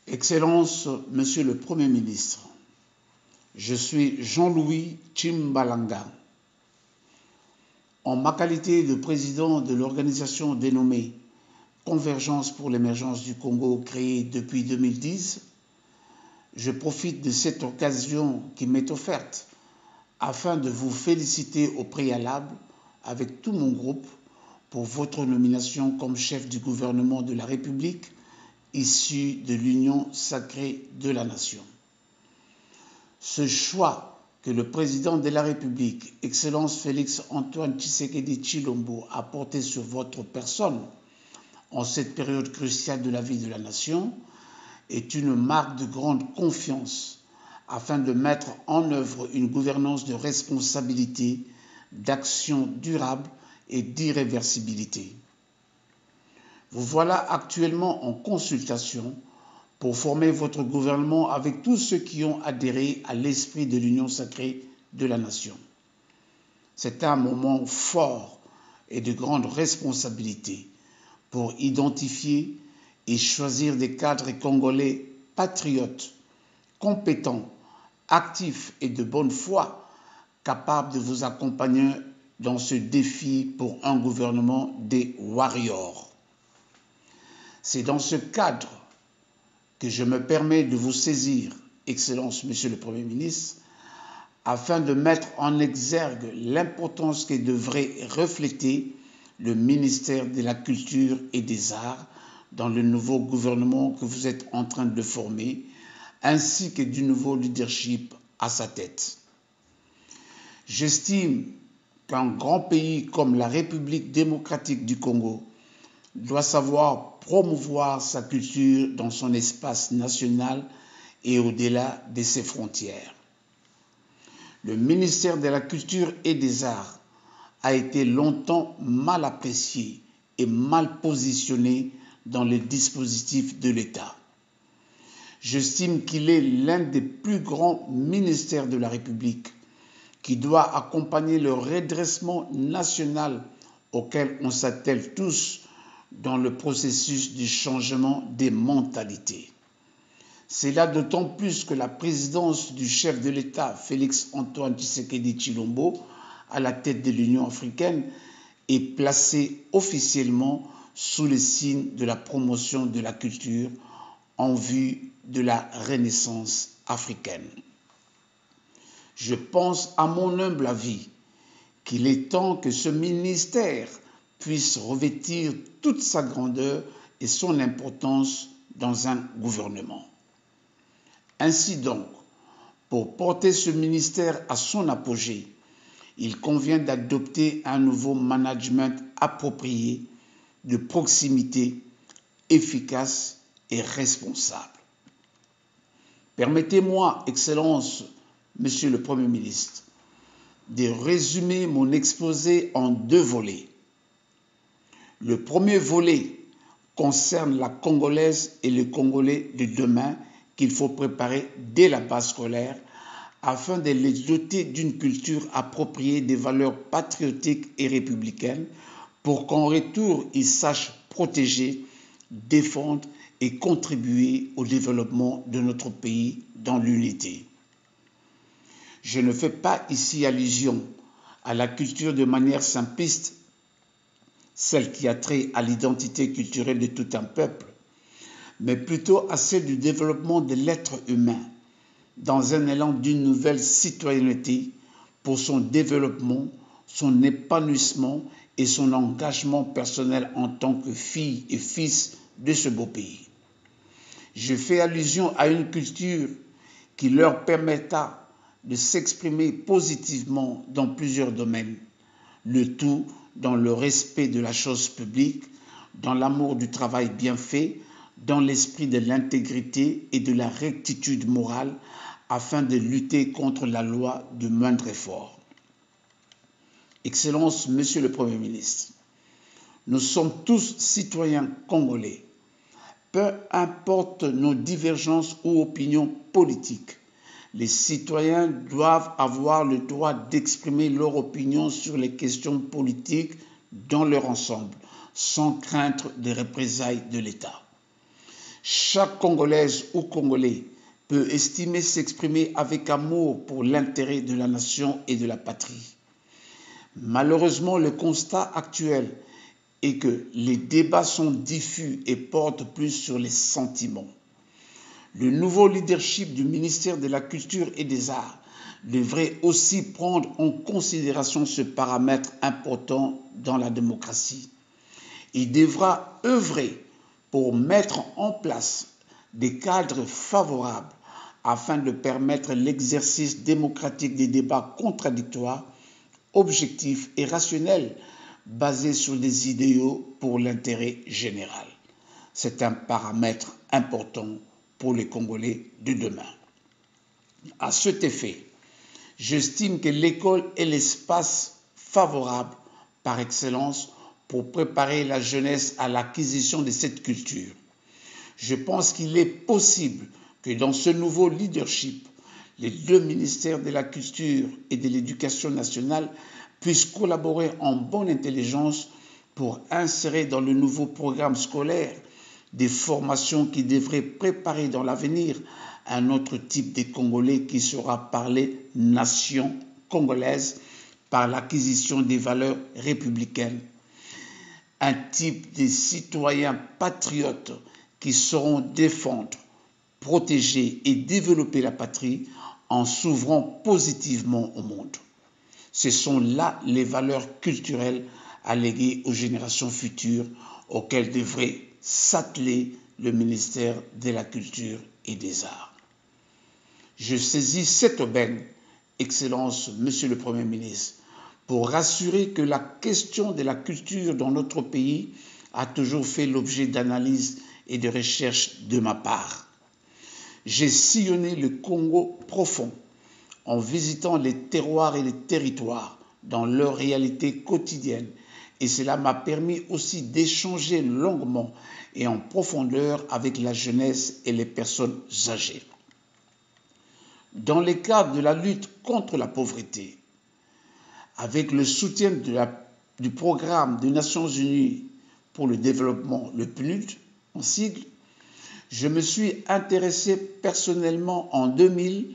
Excellence, Monsieur le Premier ministre, je suis Jean-Louis Tchimbalanga. En ma qualité de président de l'organisation dénommée Convergence pour l'émergence du Congo, créée depuis 2010, je profite de cette occasion qui m'est offerte afin de vous féliciter au préalable avec tout mon groupe pour votre nomination comme chef du gouvernement de la République issu de l'Union sacrée de la Nation. Ce choix que le président de la République, Excellence Félix Antoine Tshisekedi Tshilombo, a porté sur votre personne en cette période cruciale de la vie de la Nation est une marque de grande confiance afin de mettre en œuvre une gouvernance de responsabilité, d'action durable et d'irréversibilité. Vous voilà actuellement en consultation pour former votre gouvernement avec tous ceux qui ont adhéré à l'esprit de l'Union sacrée de la Nation. C'est un moment fort et de grande responsabilité pour identifier et choisir des cadres congolais patriotes, compétents, actifs et de bonne foi, capables de vous accompagner dans ce défi pour un gouvernement des warriors. C'est dans ce cadre que je me permets de vous saisir, Excellence, Monsieur le Premier ministre, afin de mettre en exergue l'importance que devrait refléter le ministère de la Culture et des Arts dans le nouveau gouvernement que vous êtes en train de former, ainsi que du nouveau leadership à sa tête. J'estime qu'un grand pays comme la République démocratique du Congo doit savoir promouvoir sa culture dans son espace national et au-delà de ses frontières. Le ministère de la Culture et des Arts a été longtemps mal apprécié et mal positionné dans les dispositifs de l'État. J'estime qu'il est l'un des plus grands ministères de la République qui doit accompagner le redressement national auquel on s'attelle tous dans le processus du changement des mentalités. C'est là d'autant plus que la présidence du chef de l'État, Félix Antoine Tshisekedi Tshilombo, à la tête de l'Union africaine, est placée officiellement sous le signe de la promotion de la culture en vue de la renaissance africaine. Je pense, à mon humble avis, qu'il est temps que ce ministère puisse revêtir toute sa grandeur et son importance dans un gouvernement. Ainsi donc, pour porter ce ministère à son apogée, il convient d'adopter un nouveau management approprié, de proximité, efficace et responsable. Permettez-moi, Excellence, Monsieur le Premier ministre, de résumer mon exposé en deux volets. Le premier volet concerne la Congolaise et le Congolais de demain qu'il faut préparer dès la base scolaire afin de les doter d'une culture appropriée des valeurs patriotiques et républicaines pour qu'en retour, ils sachent protéger, défendre et contribuer au développement de notre pays dans l'unité. Je ne fais pas ici allusion à la culture de manière simpliste, celle qui a trait à l'identité culturelle de tout un peuple, mais plutôt à celle du développement de l'être humain dans un élan d'une nouvelle citoyenneté pour son développement, son épanouissement et son engagement personnel en tant que fille et fils de ce beau pays. Je fais allusion à une culture qui leur permettra de s'exprimer positivement dans plusieurs domaines, le tout dans le respect de la chose publique, dans l'amour du travail bien fait, dans l'esprit de l'intégrité et de la rectitude morale, afin de lutter contre la loi de moindre effort. Excellence, Monsieur le Premier ministre, nous sommes tous citoyens congolais. Peu importe nos divergences ou opinions politiques, les citoyens doivent avoir le droit d'exprimer leur opinion sur les questions politiques dans leur ensemble, sans craindre des représailles de l'État. Chaque Congolaise ou Congolais peut estimer s'exprimer avec amour pour l'intérêt de la nation et de la patrie. Malheureusement, le constat actuel est que les débats sont diffus et portent plus sur les sentiments. Le nouveau leadership du ministère de la Culture et des Arts devrait aussi prendre en considération ce paramètre important dans la démocratie. Il devra œuvrer pour mettre en place des cadres favorables afin de permettre l'exercice démocratique des débats contradictoires, objectifs et rationnels basés sur des idéaux pour l'intérêt général. C'est un paramètre important pour les Congolais de demain. À cet effet, j'estime que l'école est l'espace favorable par excellence pour préparer la jeunesse à l'acquisition de cette culture. Je pense qu'il est possible que dans ce nouveau leadership, les deux ministères de la Culture et de l'Éducation nationale puissent collaborer en bonne intelligence pour insérer dans le nouveau programme scolaire des formations qui devraient préparer dans l'avenir un autre type de Congolais qui sera parlé nation congolaise par l'acquisition des valeurs républicaines. Un type de citoyens patriotes qui sauront défendre, protéger et développer la patrie en s'ouvrant positivement au monde. Ce sont là les valeurs culturelles à léguer aux générations futures auxquelles devrait s'atteler le ministère de la Culture et des Arts. Je saisis cette aubaine, Excellence, Monsieur le Premier ministre, pour rassurer que la question de la culture dans notre pays a toujours fait l'objet d'analyses et de recherches de ma part. J'ai sillonné le Congo profond en visitant les terroirs et les territoires dans leur réalité quotidienne et cela m'a permis aussi d'échanger longuement et en profondeur avec la jeunesse et les personnes âgées. Dans le cadre de la lutte contre la pauvreté, avec le soutien du programme des Nations Unies pour le développement, le PNUD en sigle, je me suis intéressé personnellement en 2000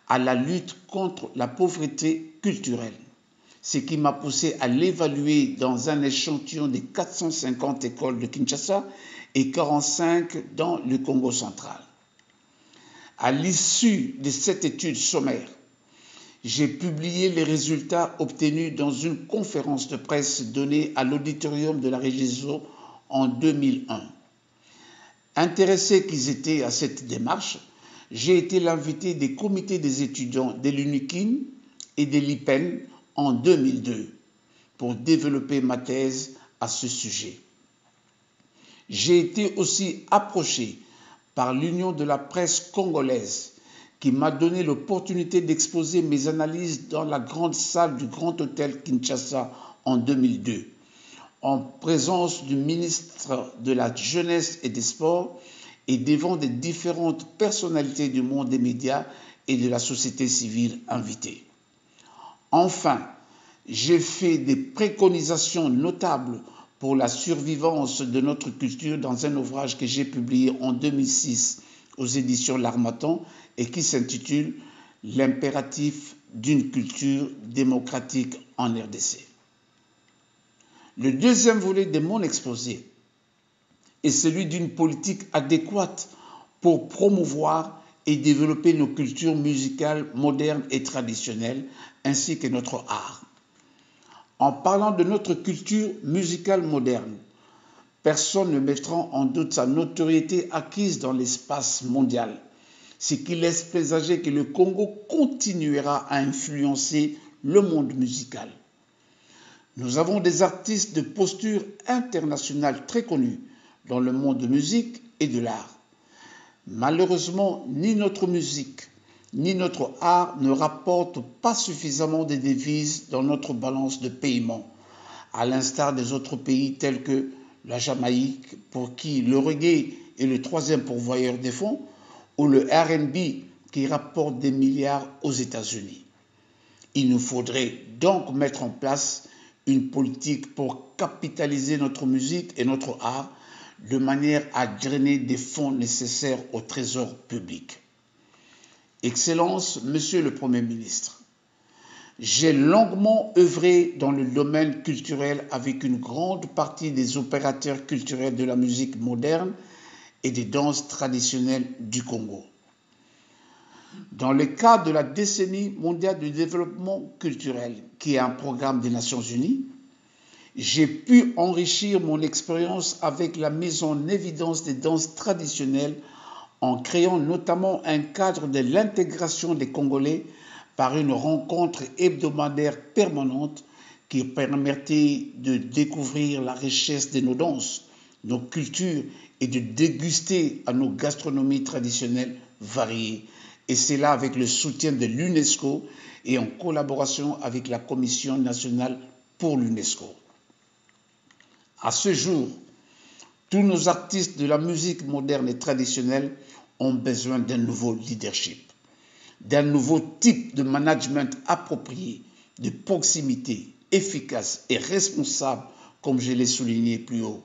à la lutte contre la pauvreté culturelle, ce qui m'a poussé à l'évaluer dans un échantillon de 450 écoles de Kinshasa et 45 dans le Congo central. À l'issue de cette étude sommaire, j'ai publié les résultats obtenus dans une conférence de presse donnée à l'auditorium de la Région en 2001. Intéressés qu'ils étaient à cette démarche, j'ai été l'invité des comités des étudiants de l'UNIKIN et de l'IPEN en 2002 pour développer ma thèse à ce sujet. J'ai été aussi approché par l'Union de la presse congolaise qui m'a donné l'opportunité d'exposer mes analyses dans la grande salle du Grand Hôtel Kinshasa en 2002, en présence du ministre de la Jeunesse et des Sports et devant des différentes personnalités du monde des médias et de la société civile invitées. Enfin, j'ai fait des préconisations notables pour la survivance de notre culture dans un ouvrage que j'ai publié en 2006 aux éditions L'Harmattan et qui s'intitule « L'impératif d'une culture démocratique en RDC ». Le deuxième volet de mon exposé est celui d'une politique adéquate pour promouvoir et développer nos cultures musicales modernes et traditionnelles, ainsi que notre art. En parlant de notre culture musicale moderne, personne ne mettra en doute sa notoriété acquise dans l'espace mondial, ce qui laisse présager que le Congo continuera à influencer le monde musical. Nous avons des artistes de posture internationale très connus dans le monde de musique et de l'art. Malheureusement, ni notre musique, ni notre art ne rapportent pas suffisamment de devises dans notre balance de paiement, à l'instar des autres pays tels que la Jamaïque, pour qui le reggae est le troisième pourvoyeur des fonds, ou le R&B qui rapporte des milliards aux États-Unis. Il nous faudrait donc mettre en place une politique pour capitaliser notre musique et notre art, de manière à drainer des fonds nécessaires au trésor public. Excellences, Monsieur le Premier ministre, j'ai longuement œuvré dans le domaine culturel avec une grande partie des opérateurs culturels de la musique moderne et des danses traditionnelles du Congo. Dans le cadre de la décennie mondiale du développement culturel, qui est un programme des Nations Unies, j'ai pu enrichir mon expérience avec la mise en évidence des danses traditionnelles en créant notamment un cadre de l'intégration des Congolais par une rencontre hebdomadaire permanente qui permettait de découvrir la richesse de nos danses, nos cultures et de déguster à nos gastronomies traditionnelles variées. Et c'est là avec le soutien de l'UNESCO et en collaboration avec la Commission nationale pour l'UNESCO. À ce jour, tous nos artistes de la musique moderne et traditionnelle ont besoin d'un nouveau leadership, d'un nouveau type de management approprié, de proximité, efficace et responsable, comme je l'ai souligné plus haut,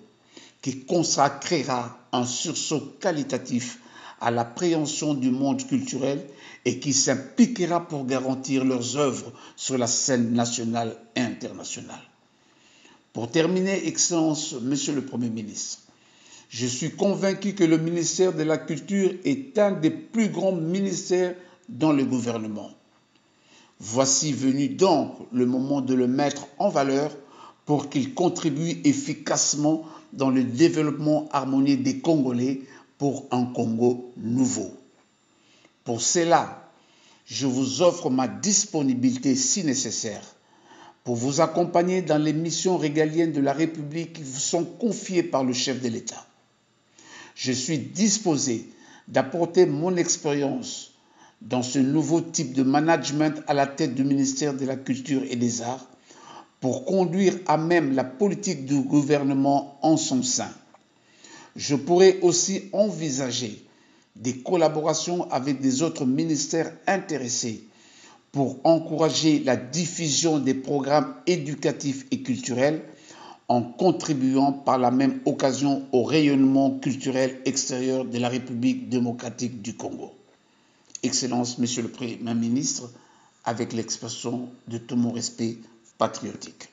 qui consacrera un sursaut qualitatif à l'appréhension du monde culturel et qui s'impliquera pour garantir leurs œuvres sur la scène nationale et internationale. Pour terminer, Excellence, Monsieur le Premier ministre, je suis convaincu que le ministère de la Culture est un des plus grands ministères dans le gouvernement. Voici venu donc le moment de le mettre en valeur pour qu'il contribue efficacement dans le développement harmonieux des Congolais pour un Congo nouveau. Pour cela, je vous offre ma disponibilité si nécessaire pour vous accompagner dans les missions régaliennes de la République qui vous sont confiées par le chef de l'État. Je suis disposé d'apporter mon expérience dans ce nouveau type de management à la tête du ministère de la Culture et des Arts pour conduire à même la politique du gouvernement en son sein. Je pourrais aussi envisager des collaborations avec des autres ministères intéressés pour encourager la diffusion des programmes éducatifs et culturels en contribuant par la même occasion au rayonnement culturel extérieur de la République démocratique du Congo. Excellence, Monsieur le Premier ministre, avec l'expression de tout mon respect patriotique.